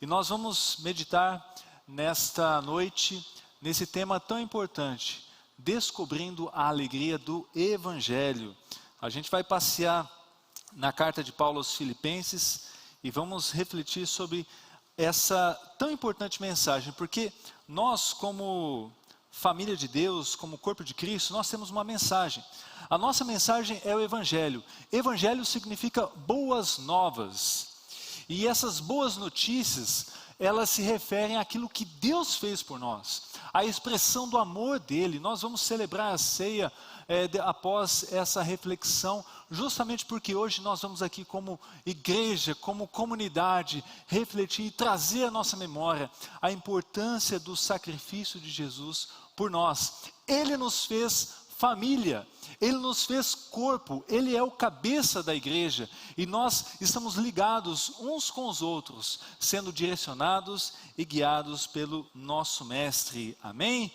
E nós vamos meditar nesta noite, nesse tema tão importante, descobrindo a alegria do Evangelho. A gente vai passear na carta de Paulo aos Filipenses e vamos refletir sobre essa tão importante mensagem, porque nós, como família de Deus, como corpo de Cristo, nós temos uma mensagem. A nossa mensagem é o Evangelho. Evangelho significa boas novas. E essas boas notícias, elas se referem àquilo que Deus fez por nós, a expressão do amor dele. Nós vamos celebrar a ceia após essa reflexão, justamente porque hoje nós vamos aqui como igreja, como comunidade, refletir e trazer à nossa memória a importância do sacrifício de Jesus por nós. Ele nos fez família, Ele nos fez corpo, Ele é o cabeça da igreja, e nós estamos ligados uns com os outros, sendo direcionados e guiados pelo nosso Mestre, amém?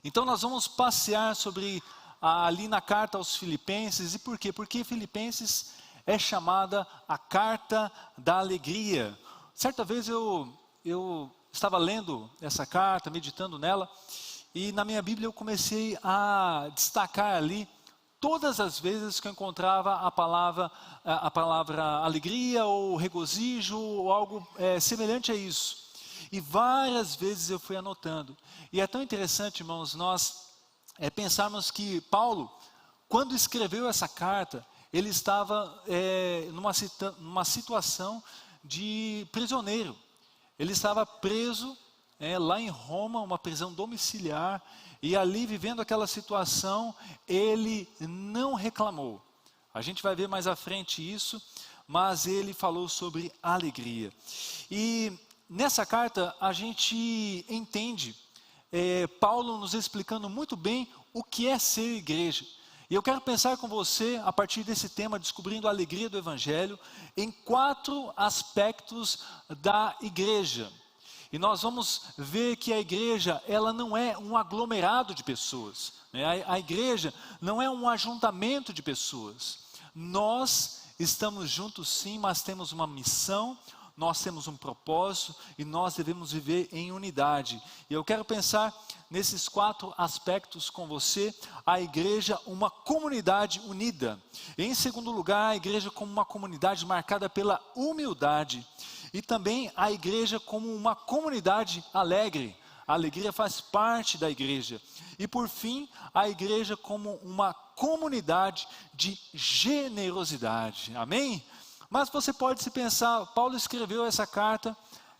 Então nós vamos passear sobre ali na carta aos Filipenses. E por quê? Porque Filipenses é chamada a carta da alegria. Certa vez eu estava lendo essa carta, meditando nela, e na minha Bíblia eu comecei a destacar ali todas as vezes que eu encontrava a palavra alegria ou regozijo ou algo semelhante a isso. E várias vezes eu fui anotando. E é tão interessante, irmãos, nós pensarmos que Paulo, quando escreveu essa carta, ele estava numa situação de prisioneiro. Ele estava preso lá em Roma, uma prisão domiciliar, e ali vivendo aquela situação, ele não reclamou. A gente vai ver mais à frente isso, mas ele falou sobre alegria. E nessa carta a gente entende Paulo nos explicando muito bem o que é ser igreja. E eu quero pensar com você, a partir desse tema, descobrindo a alegria do Evangelho, em 4 aspectos da igreja. E nós vamos ver que a igreja, ela não é um aglomerado de pessoas, né? A igreja não é um ajuntamento de pessoas. Nós estamos juntos sim, mas temos uma missão, nós temos um propósito e nós devemos viver em unidade. E eu quero pensar nesses 4 aspectos com você. A igreja, uma comunidade unida. Em segundo lugar, a igreja como uma comunidade marcada pela humildade. E também a igreja como uma comunidade alegre. A alegria faz parte da igreja. E por fim, a igreja como uma comunidade de generosidade. Amém? Mas você pode se pensar, Paulo escreveu essa carta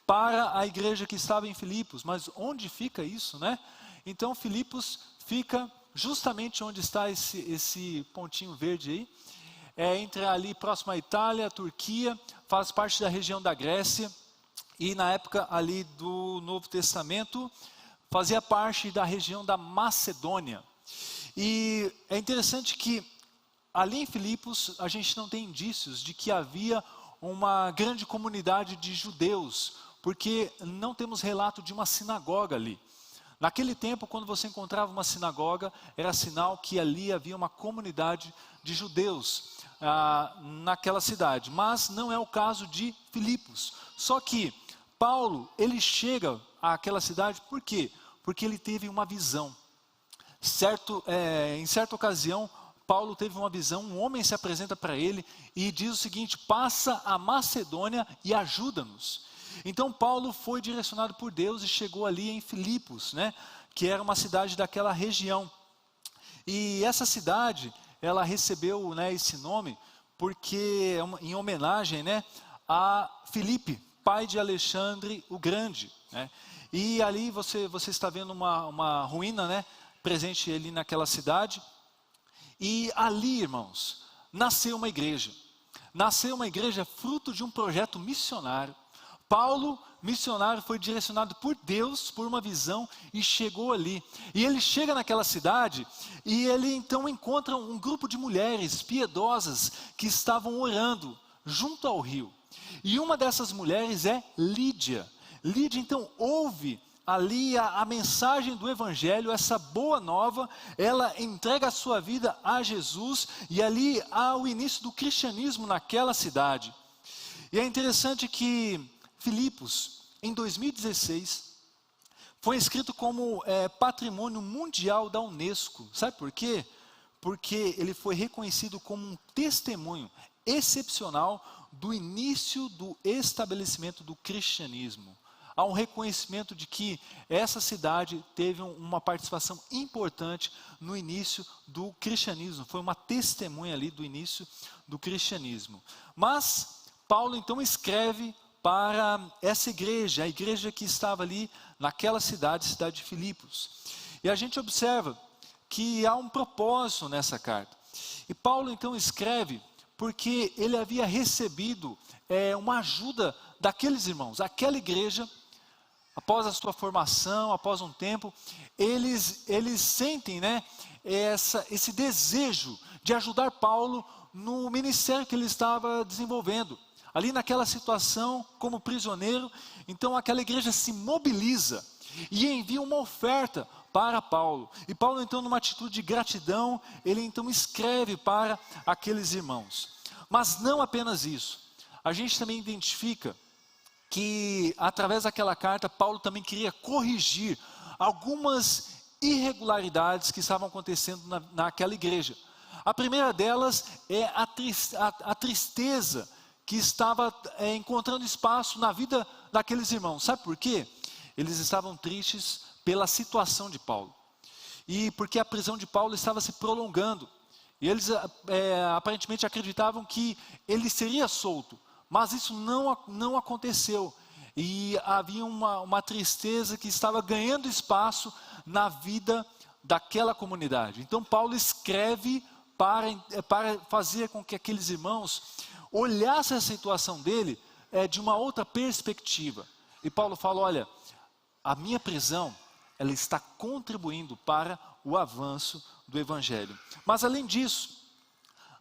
para a igreja que estava em Filipos, mas onde fica isso, né? Então Filipos fica justamente onde está esse pontinho verde aí, entre ali próximo à Itália, a Turquia, faz parte da região da Grécia, e na época ali do Novo Testamento, fazia parte da região da Macedônia. E é interessante que ali em Filipos, a gente não tem indícios de que havia uma grande comunidade de judeus, porque não temos relato de uma sinagoga ali. Naquele tempo, quando você encontrava uma sinagoga, era sinal que ali havia uma comunidade de judeus naquela cidade. Mas não é o caso de Filipos. Só que Paulo, ele chega àquela cidade, por quê? Porque ele teve uma visão. Em certa ocasião, Paulo teve uma visão, um homem se apresenta para ele e diz o seguinte: passa a Macedônia e ajuda-nos. Então Paulo foi direcionado por Deus e chegou ali em Filipos, né, que era uma cidade daquela região. E essa cidade, ela recebeu, né, esse nome porque em homenagem, né, a Filipe, pai de Alexandre o Grande, né? E ali você está vendo uma ruína, né, presente ali naquela cidade. E ali, irmãos, nasceu uma igreja. Nasceu uma igreja fruto de um projeto missionário. Paulo, missionário, foi direcionado por Deus, por uma visão, e chegou ali. E ele chega naquela cidade, e ele então encontra um grupo de mulheres piedosas que estavam orando junto ao rio. E uma dessas mulheres é Lídia. Lídia então ouve ali a mensagem do Evangelho, essa boa nova, ela entrega a sua vida a Jesus, e ali há o início do cristianismo naquela cidade. E é interessante que Filipos, em 2016, foi inscrito como patrimônio mundial da Unesco. Sabe por quê? Porque ele foi reconhecido como um testemunho excepcional do início do estabelecimento do cristianismo. Há um reconhecimento de que essa cidade teve uma participação importante no início do cristianismo. Foi uma testemunha ali do início do cristianismo. Mas Paulo então escreve para essa igreja, a igreja que estava ali naquela cidade de Filipos. E a gente observa que há um propósito nessa carta. E Paulo então escreve porque ele havia recebido uma ajuda daqueles irmãos. Aquela igreja, após a sua formação, após um tempo, eles sentem, esse desejo de ajudar Paulo no ministério que ele estava desenvolvendo. Ali naquela situação, como prisioneiro, então aquela igreja se mobiliza e envia uma oferta para Paulo. E Paulo então, numa atitude de gratidão, ele então escreve para aqueles irmãos. Mas não apenas isso. A gente também identifica que através daquela carta, Paulo também queria corrigir algumas irregularidades que estavam acontecendo naquela igreja. A primeira delas é a tristeza que estava encontrando espaço na vida daqueles irmãos. Sabe por quê? Eles estavam tristes pela situação de Paulo. E porque a prisão de Paulo estava se prolongando. E eles aparentemente acreditavam que ele seria solto. Mas isso não aconteceu. E havia uma tristeza que estava ganhando espaço na vida daquela comunidade. Então Paulo escreve para fazer com que aqueles irmãos olhassem a situação dele de uma outra perspectiva. E Paulo fala, olha, a minha prisão, ela está contribuindo para o avanço do evangelho. Mas além disso,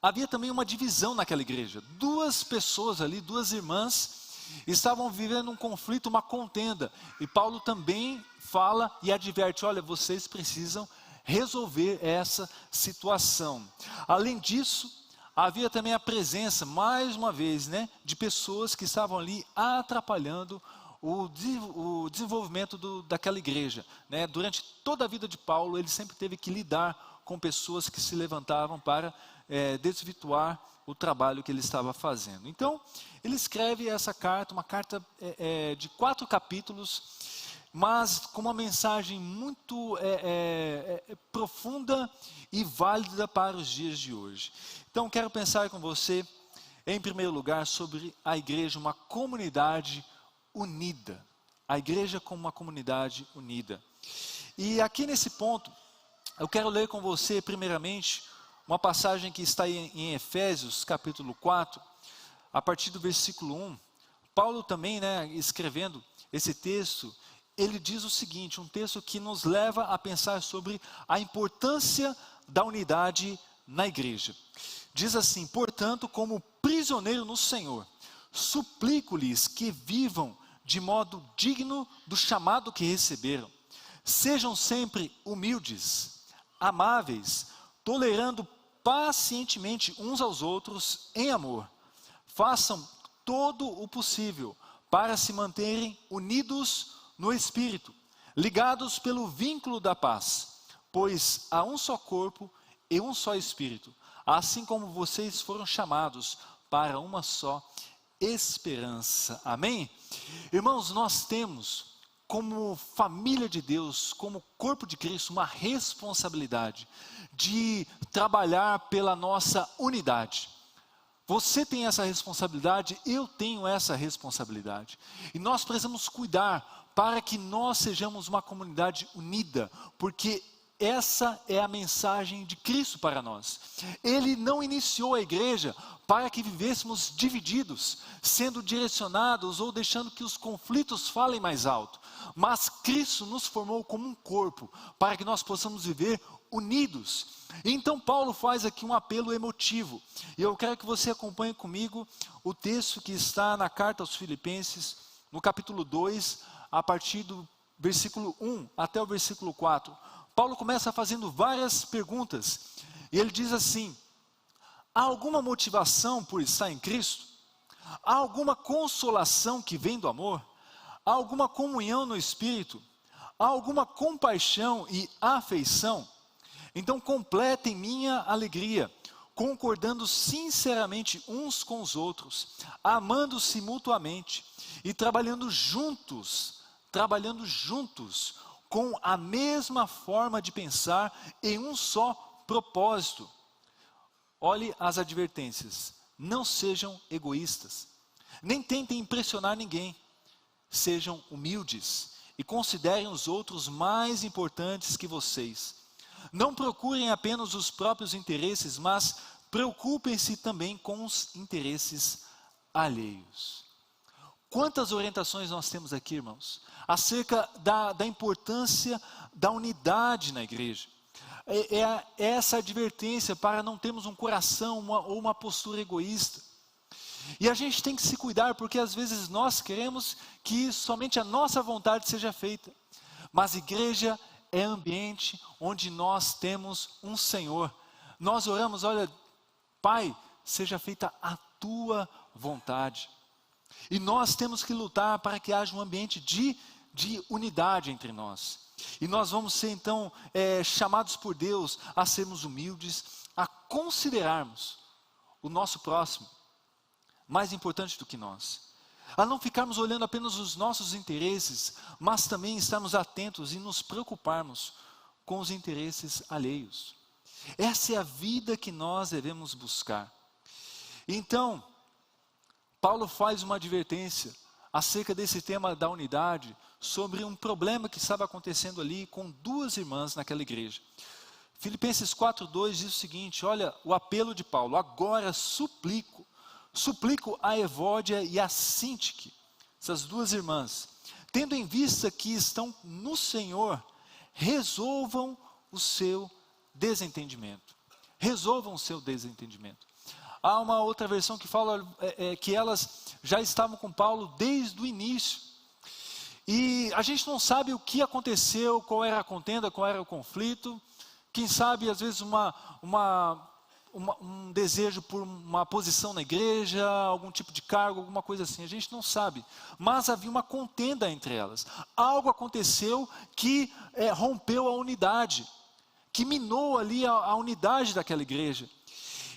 havia também uma divisão naquela igreja. Duas pessoas ali, duas irmãs, estavam vivendo um conflito, uma contenda. E Paulo também fala e adverte, olha, vocês precisam resolver essa situação. Além disso, havia também a presença, mais uma vez, de pessoas que estavam ali atrapalhando o desenvolvimento daquela igreja. Durante toda a vida de Paulo, ele sempre teve que lidar com pessoas que se levantavam para desvirtuar o trabalho que ele estava fazendo. Então, ele escreve essa carta, uma carta de 4 capítulos, mas com uma mensagem muito profunda e válida para os dias de hoje. Então, quero pensar com você, em primeiro lugar, sobre a igreja, uma comunidade unida. A igreja como uma comunidade unida. E aqui nesse ponto, eu quero ler com você, primeiramente, uma passagem que está em Efésios, capítulo 4, a partir do versículo 1. Paulo também, escrevendo esse texto, ele diz o seguinte, um texto que nos leva a pensar sobre a importância da unidade na igreja. Diz assim, portanto, como prisioneiro no Senhor, suplico-lhes que vivam de modo digno do chamado que receberam. Sejam sempre humildes, amáveis, tolerando pacientemente uns aos outros em amor. Façam todo o possível para se manterem unidos no Espírito, ligados pelo vínculo da paz, pois há um só corpo e um só Espírito, assim como vocês foram chamados para uma só esperança. Amém? Irmãos, nós temos, como família de Deus, como corpo de Cristo, uma responsabilidade de trabalhar pela nossa unidade. Você tem essa responsabilidade, eu tenho essa responsabilidade. E nós precisamos cuidar para que nós sejamos uma comunidade unida, porque essa é a mensagem de Cristo para nós. Ele não iniciou a igreja para que vivêssemos divididos, sendo direcionados ou deixando que os conflitos falem mais alto. Mas Cristo nos formou como um corpo, para que nós possamos viver unidos. Então Paulo faz aqui um apelo emotivo. E eu quero que você acompanhe comigo o texto que está na carta aos Filipenses, no capítulo 2, a partir do versículo 1 até o versículo 4. Paulo começa fazendo várias perguntas. E ele diz assim, há alguma motivação por estar em Cristo? Há alguma consolação que vem do amor? Há alguma comunhão no Espírito? Há alguma compaixão e afeição? Então completem minha alegria, concordando sinceramente uns com os outros, amando-se mutuamente e trabalhando juntos com a mesma forma de pensar em um só propósito. Olhe as advertências. Não sejam egoístas, nem tentem impressionar ninguém. Sejam humildes e considerem os outros mais importantes que vocês. Não procurem apenas os próprios interesses, mas preocupem-se também com os interesses alheios. Quantas orientações nós temos aqui, irmãos, acerca da importância da unidade na igreja. É essa advertência para não termos um coração ou uma postura egoísta. E a gente tem que se cuidar, porque às vezes nós queremos que somente a nossa vontade seja feita. Mas igreja é ambiente onde nós temos um Senhor. Nós oramos, olha, Pai, seja feita a tua vontade. E nós temos que lutar para que haja um ambiente de unidade entre nós. E nós vamos ser então chamados por Deus a sermos humildes, a considerarmos o nosso próximo mais importante do que nós. A não ficarmos olhando apenas os nossos interesses, mas também estarmos atentos e nos preocuparmos com os interesses alheios. Essa é a vida que nós devemos buscar. Então, Paulo faz uma advertência acerca desse tema da unidade, sobre um problema que estava acontecendo ali com duas irmãs naquela igreja. Filipenses 4:2 diz o seguinte, olha o apelo de Paulo: agora suplico a Evódia e a Sintique, essas duas irmãs, tendo em vista que estão no Senhor, resolvam o seu desentendimento. Resolvam o seu desentendimento. Há uma outra versão que fala que elas já estavam com Paulo desde o início. E a gente não sabe o que aconteceu, qual era a contenda, qual era o conflito. Quem sabe, às vezes, um desejo por uma posição na igreja, algum tipo de cargo, alguma coisa assim. A gente não sabe. Mas havia uma contenda entre elas. Algo aconteceu que rompeu a unidade, que minou ali a unidade daquela igreja.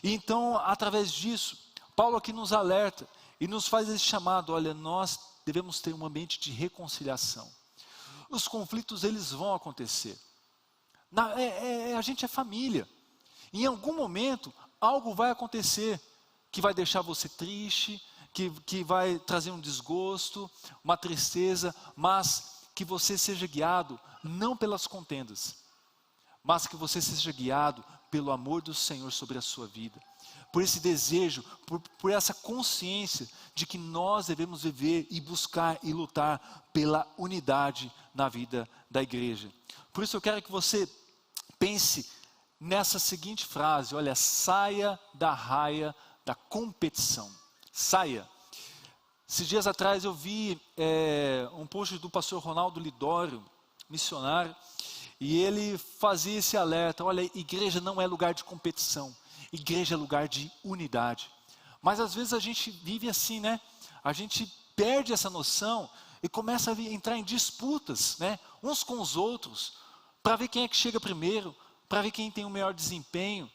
E então, através disso, Paulo aqui nos alerta e nos faz esse chamado: olha, nós devemos ter um ambiente de reconciliação. Os conflitos, eles vão acontecer. A gente é família. Em algum momento, algo vai acontecer que vai deixar você triste, que vai trazer um desgosto, uma tristeza, mas que você seja guiado não pelas contendas, mas que você seja guiado pelo amor do Senhor sobre a sua vida, por esse desejo, por essa consciência de que nós devemos viver e buscar e lutar pela unidade na vida da igreja. Por isso eu quero que você pense nessa seguinte frase, olha, saia da raia da competição. Saia. Esses dias atrás eu vi um post do pastor Ronaldo Lidório, missionário, e ele fazia esse alerta: olha, igreja não é lugar de competição, igreja é lugar de unidade. Mas às vezes a gente vive assim, né? A gente perde essa noção e começa a entrar em disputas, né? Uns com os outros, para ver quem é que chega primeiro, para ver quem tem o melhor desempenho.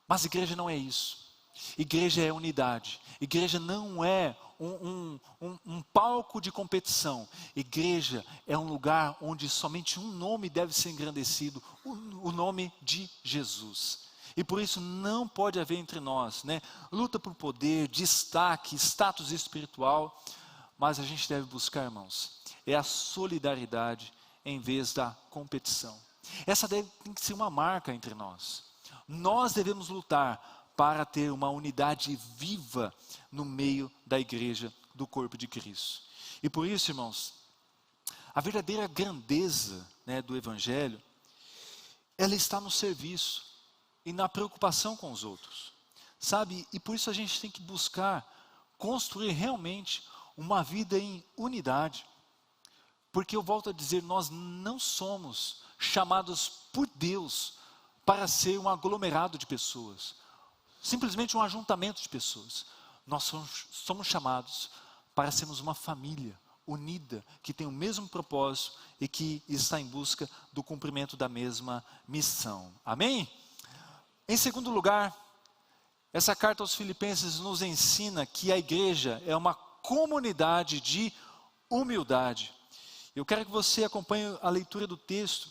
Mas igreja não é isso. Igreja é unidade. Igreja não é um palco de competição. Igreja é um lugar onde somente um nome deve ser engrandecido, o nome de Jesus. E por isso não pode haver entre nós, né, luta por poder, destaque, status espiritual. Mas a gente deve buscar, irmãos, a solidariedade em vez da competição. Essa tem que ser uma marca entre nós. Nós devemos lutar para ter uma unidade viva no meio da igreja do corpo de Cristo. E por isso, irmãos, a verdadeira grandeza, né, do Evangelho, ela está no serviço e na preocupação com os outros, sabe? E por isso a gente tem que buscar construir realmente uma vida em unidade. Porque eu volto a dizer, nós não somos chamados por Deus para ser um aglomerado de pessoas, simplesmente um ajuntamento de pessoas. nós somos chamados para sermos uma família unida, que tem o mesmo propósito e que está em busca do cumprimento da mesma missão. Amém? Em segundo lugar, essa carta aos Filipenses nos ensina que a igreja é uma comunidade de humildade. Eu quero que você acompanhe a leitura do texto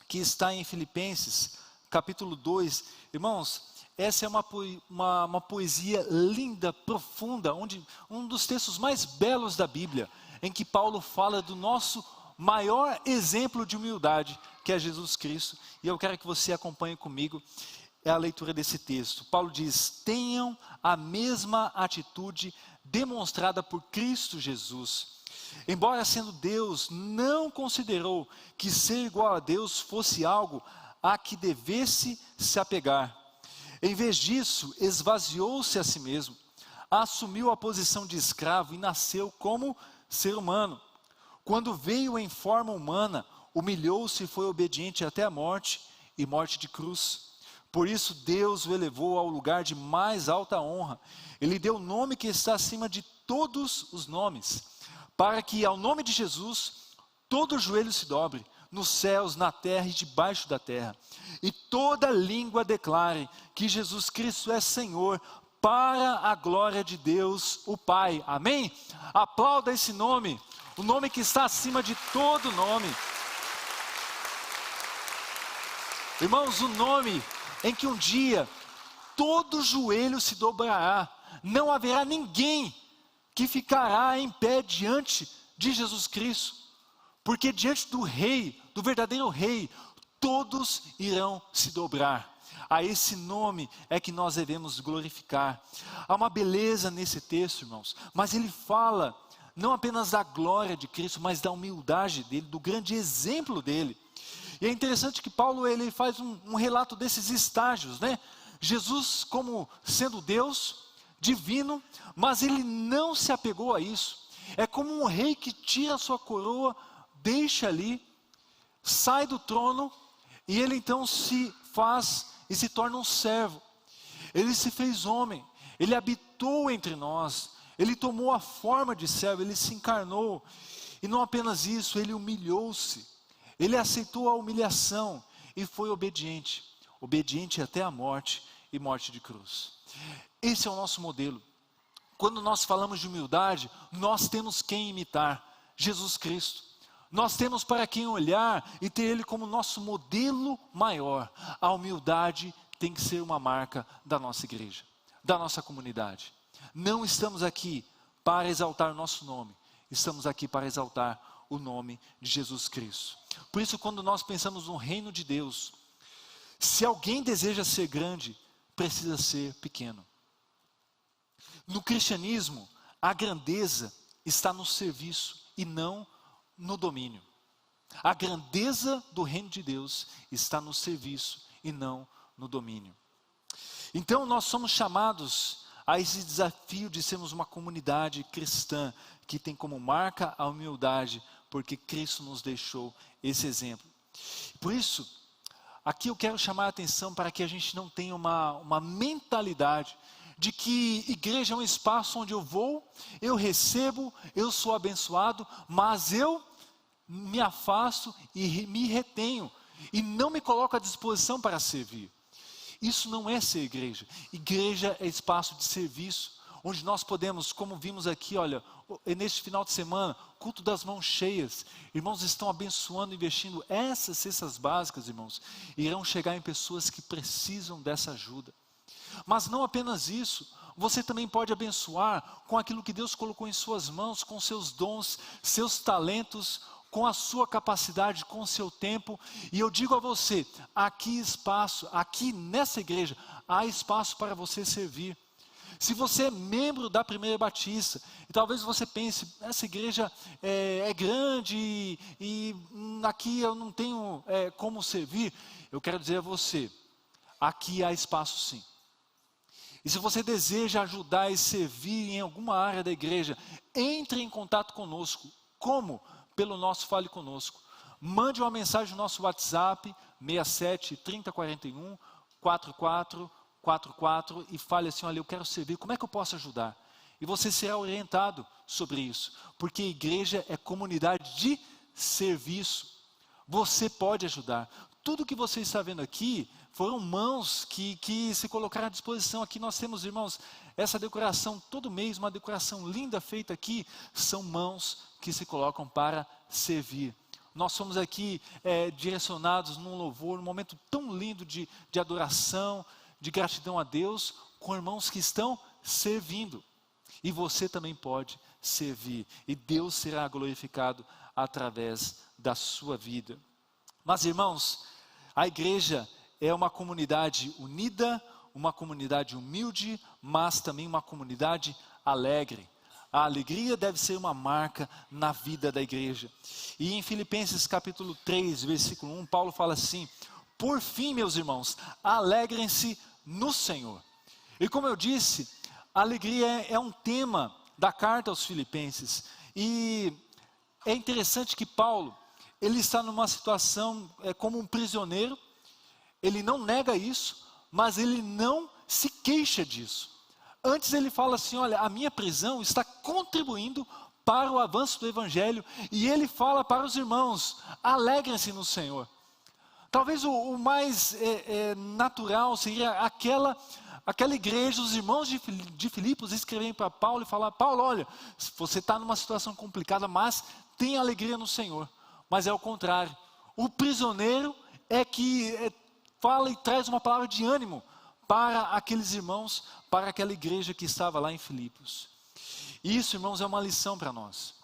que está em Filipenses, capítulo 2. Irmãos, essa é uma poesia linda, profunda, um dos textos mais belos da Bíblia, em que Paulo fala do nosso maior exemplo de humildade, que é Jesus Cristo. E eu quero que você acompanhe comigo a leitura desse texto. Paulo diz: tenham a mesma atitude demonstrada por Cristo Jesus. Embora sendo Deus, não considerou que ser igual a Deus fosse algo a que devesse se apegar. Em vez disso, esvaziou-se a si mesmo, assumiu a posição de escravo e nasceu como ser humano. Quando veio em forma humana, humilhou-se e foi obediente até a morte, e morte de cruz. Por isso Deus o elevou ao lugar de mais alta honra. Ele deu o nome que está acima de todos os nomes, para que ao nome de Jesus todo joelho se dobre, nos céus, na terra e debaixo da terra, e toda língua declare que Jesus Cristo é Senhor, para a glória de Deus o Pai. Amém? Aplauda esse nome, o nome que está acima de todo nome. Irmãos, o nome em que um dia todo joelho se dobrará, não haverá ninguém que ficará em pé diante de Jesus Cristo, porque diante do Rei, do verdadeiro Rei, todos irão se dobrar. A esse nome é que nós devemos glorificar. Há uma beleza nesse texto, irmãos, mas ele fala não apenas da glória de Cristo, mas da humildade dele, do grande exemplo dele. E é interessante que Paulo ele faz um relato desses estágios, né? Jesus como sendo Deus, divino, mas ele não se apegou a isso. É como um rei que tira a sua coroa, deixa ali, sai do trono, e ele então se faz e se torna um servo. Ele se fez homem, ele habitou entre nós, ele tomou a forma de servo, ele se encarnou. E não apenas isso, ele humilhou-se, ele aceitou a humilhação e foi obediente, obediente até a morte e morte de cruz. Esse é o nosso modelo. Quando nós falamos de humildade, nós temos quem imitar: Jesus Cristo. Nós temos para quem olhar e ter Ele como nosso modelo maior. A humildade tem que ser uma marca da nossa igreja, da nossa comunidade. Não estamos aqui para exaltar o nosso nome, estamos aqui para exaltar o nome de Jesus Cristo. Por isso, quando nós pensamos no reino de Deus, se alguém deseja ser grande, precisa ser pequeno. No cristianismo, a grandeza está no serviço e não no domínio. A grandeza do reino de Deus está no serviço e não no domínio. Então nós somos chamados a esse desafio de sermos uma comunidade cristã que tem como marca a humildade, porque Cristo nos deixou esse exemplo. Por isso, aqui eu quero chamar a atenção para que a gente não tenha uma mentalidade de que igreja é um espaço onde eu vou, eu recebo, eu sou abençoado, mas eu me afasto e me retenho, e não me coloco à disposição para servir. Isso não é ser igreja. Igreja é espaço de serviço, onde nós podemos, como vimos aqui, olha, neste final de semana, culto das mãos cheias, irmãos estão abençoando, investindo. Essas cestas básicas, irmãos, irão chegar em pessoas que precisam dessa ajuda. Mas não apenas isso, você também pode abençoar com aquilo que Deus colocou em suas mãos, com seus dons, seus talentos, com a sua capacidade, com o seu tempo. E eu digo a você, aqui nessa igreja, há espaço para você servir. Se você é membro da Primeira Batista, e talvez você pense, essa igreja é grande e aqui eu não tenho como servir, eu quero dizer a você, aqui há espaço sim. E se você deseja ajudar e servir em alguma área da igreja, entre em contato conosco. Como? Pelo nosso Fale Conosco. Mande uma mensagem no nosso WhatsApp, 67 3041 4444, e fale assim: olha, eu quero servir, como é que eu posso ajudar? E você será orientado sobre isso, porque a igreja é comunidade de serviço. Você pode ajudar. Tudo que você está vendo aqui foram mãos que se colocaram à disposição. Aqui nós temos, irmãos, essa decoração todo mês, uma decoração linda feita aqui, são mãos que se colocam para servir. Nós somos aqui direcionados num louvor, num momento tão lindo de adoração, de gratidão a Deus, com irmãos que estão servindo. E você também pode servir, e Deus será glorificado através da sua vida. Mas, irmãos, a igreja é uma comunidade unida, uma comunidade humilde, mas também uma comunidade alegre. A alegria deve ser uma marca na vida da igreja. E em Filipenses capítulo 3, versículo 1, Paulo fala assim: por fim, meus irmãos, alegrem-se no Senhor. E como eu disse, a alegria é um tema da carta aos Filipenses. E é interessante que Paulo, ele está numa situação como um prisioneiro. Ele não nega isso, mas ele não se queixa disso. Antes ele fala assim: olha, a minha prisão está contribuindo para o avanço do Evangelho. E ele fala para os irmãos: alegrem-se no Senhor. Talvez o mais natural seria aquela igreja, os irmãos de Filipos escreverem para Paulo e falar: Paulo, olha, você está numa situação complicada, mas tem alegria no Senhor. Mas é o contrário. O prisioneiro é que fala e traz uma palavra de ânimo para aqueles irmãos, para aquela igreja que estava lá em Filipos. E isso, irmãos, é uma lição para nós.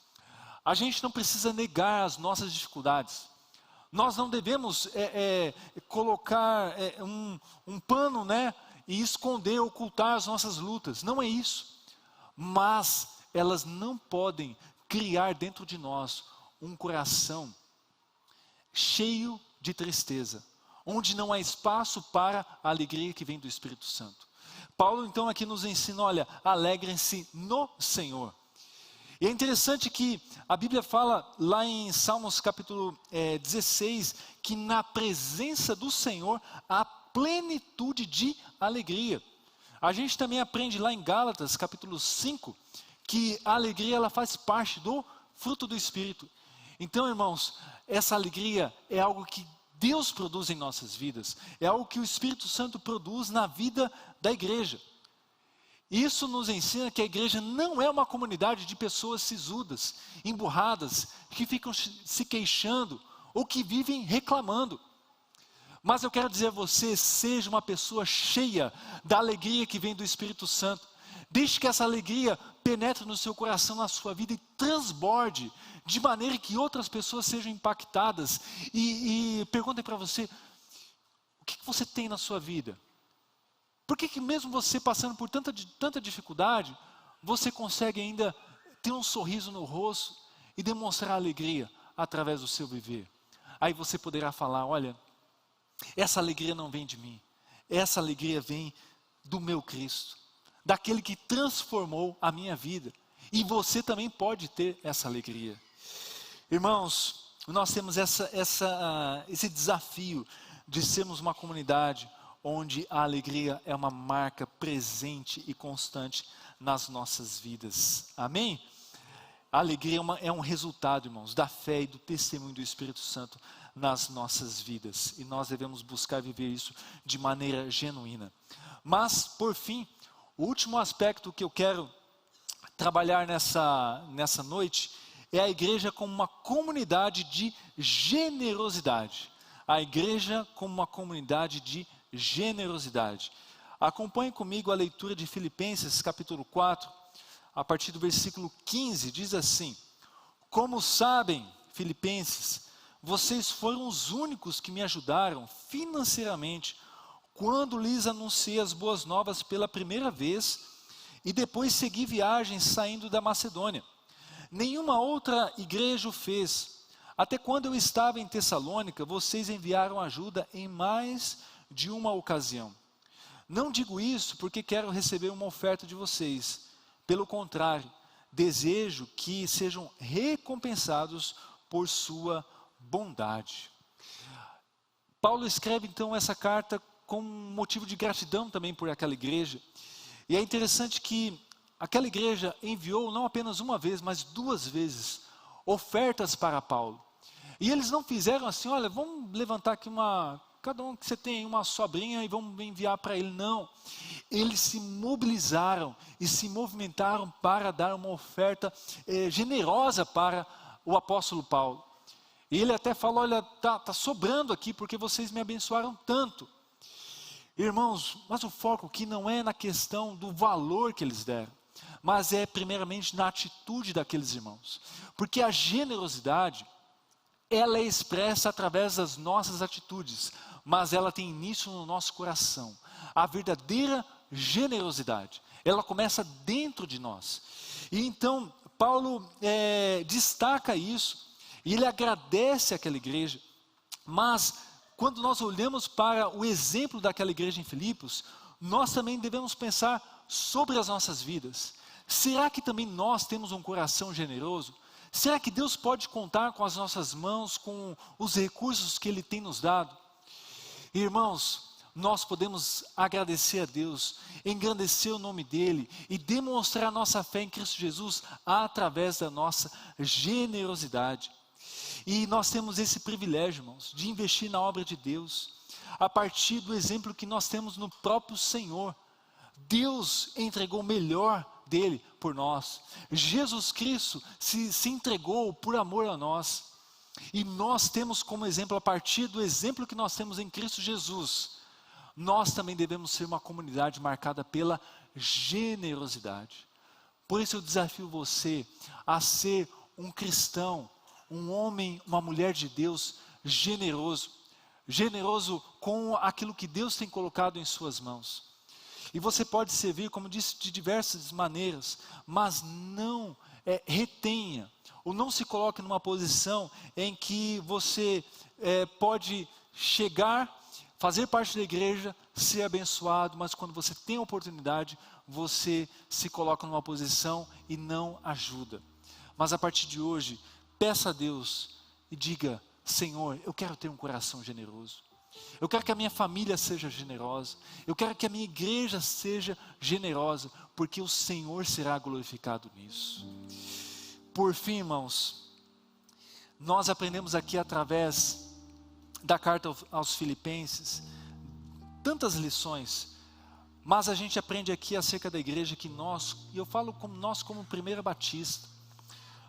A gente não precisa negar as nossas dificuldades. Nós não devemos colocar um pano, e esconder, ocultar as nossas lutas. Não é isso. Mas elas não podem criar dentro de nós um coração cheio de tristeza, onde não há espaço para a alegria que vem do Espírito Santo. Paulo então aqui nos ensina: olha, alegrem-se no Senhor. E é interessante que a Bíblia fala lá em Salmos capítulo 16, que na presença do Senhor há plenitude de alegria. A gente também aprende lá em Gálatas capítulo 5, que a alegria ela faz parte do fruto do Espírito. Então, irmãos, essa alegria é algo que Deus produz em nossas vidas, é algo que o Espírito Santo produz na vida da igreja. Isso nos ensina que a igreja não é uma comunidade de pessoas sisudas, emburradas, que ficam se queixando ou que vivem reclamando. Mas eu quero dizer a você: seja uma pessoa cheia da alegria que vem do Espírito Santo. Deixe que essa alegria penetre no seu coração, na sua vida, e transborde, de maneira que outras pessoas sejam impactadas. E perguntem para você: o que você tem na sua vida? Por que mesmo você passando por tanta dificuldade, você consegue ainda ter um sorriso no rosto e demonstrar alegria através do seu viver? Aí você poderá falar: olha, essa alegria não vem de mim, essa alegria vem do meu Cristo, daquele que transformou a minha vida. E você também pode ter essa alegria. Irmãos, nós temos esse desafio de sermos uma comunidade onde a alegria é uma marca presente e constante nas nossas vidas. Amém? A alegria é um resultado, irmãos, da fé e do testemunho do Espírito Santo nas nossas vidas. E nós devemos buscar viver isso de maneira genuína. Mas, por fim, o último aspecto que eu quero trabalhar nessa noite é a igreja como uma comunidade de generosidade. A igreja como uma comunidade de generosidade. Acompanhe comigo a leitura de Filipenses capítulo 4, a partir do versículo 15, diz assim: como sabem, Filipenses, vocês foram os únicos que me ajudaram financeiramente quando lhes anunciei as boas novas pela primeira vez e depois segui viagem saindo da Macedônia. Nenhuma outra igreja o fez. Até quando eu estava em Tessalônica, vocês enviaram ajuda em mais de uma ocasião. Não digo isso porque quero receber uma oferta de vocês. Pelo contrário, desejo que sejam recompensados por sua bondade. Paulo escreve então essa carta com motivo de gratidão também por aquela igreja. E é interessante que aquela igreja enviou não apenas uma vez, mas 2 vezes ofertas para Paulo. E eles não fizeram assim, olha, vamos levantar aqui cada um que você tem uma sobrinha e vamos enviar para ele. Não, eles se mobilizaram e se movimentaram para dar uma oferta generosa para o apóstolo Paulo. E ele até falou, olha, tá sobrando aqui porque vocês me abençoaram tanto. Irmãos, mas o foco aqui não é na questão do valor que eles deram, mas é primeiramente na atitude daqueles irmãos. Porque a generosidade, ela é expressa através das nossas atitudes, mas ela tem início no nosso coração. A verdadeira generosidade, ela começa dentro de nós. E então, Paulo destaca isso, e ele agradece àquela igreja, mas quando nós olhamos para o exemplo daquela igreja em Filipos, nós também devemos pensar sobre as nossas vidas. Será que também nós temos um coração generoso? Será que Deus pode contar com as nossas mãos, com os recursos que Ele tem nos dado? Irmãos, nós podemos agradecer a Deus, engrandecer o nome dEle e demonstrar a nossa fé em Cristo Jesus através da nossa generosidade. E nós temos esse privilégio, irmãos, de investir na obra de Deus, a partir do exemplo que nós temos no próprio Senhor. Deus entregou o melhor dele por nós. Jesus Cristo se entregou por amor a nós. E nós temos como exemplo, a partir do exemplo que nós temos em Cristo Jesus, nós também devemos ser uma comunidade marcada pela generosidade. Por isso eu desafio você a ser um cristão, um homem, uma mulher de Deus generoso. Generoso com aquilo que Deus tem colocado em suas mãos. E você pode servir, como disse, de diversas maneiras, mas não retenha, ou não se coloque numa posição em que você pode chegar, fazer parte da igreja, ser abençoado, mas quando você tem a oportunidade, você se coloca numa posição e não ajuda. Mas a partir de hoje, peça a Deus e diga, Senhor, eu quero ter um coração generoso. Eu quero que a minha família seja generosa. Eu quero que a minha igreja seja generosa, porque o Senhor será glorificado nisso. Por fim, irmãos, nós aprendemos aqui através da carta aos Filipenses tantas lições, mas a gente aprende aqui acerca da igreja que nós, e eu falo como nós como Primeira Batista,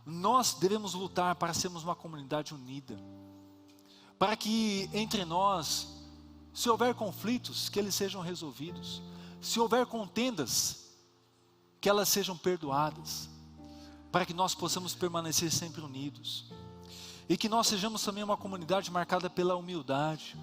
nós devemos lutar para sermos uma comunidade unida, para que entre nós, se houver conflitos, que eles sejam resolvidos, se houver contendas, que elas sejam perdoadas, para que nós possamos permanecer sempre unidos, e que nós sejamos também uma comunidade marcada pela humildade,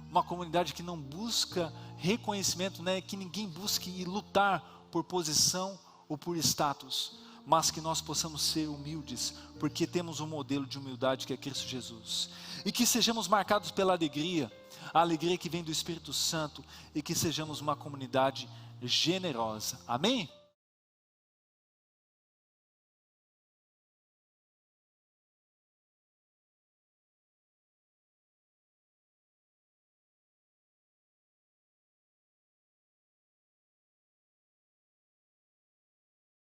uma comunidade que não busca reconhecimento, que ninguém busque lutar por posição ou por status, mas que nós possamos ser humildes, porque temos um modelo de humildade que é Cristo Jesus. E que sejamos marcados pela alegria, a alegria que vem do Espírito Santo, e que sejamos uma comunidade generosa. Amém?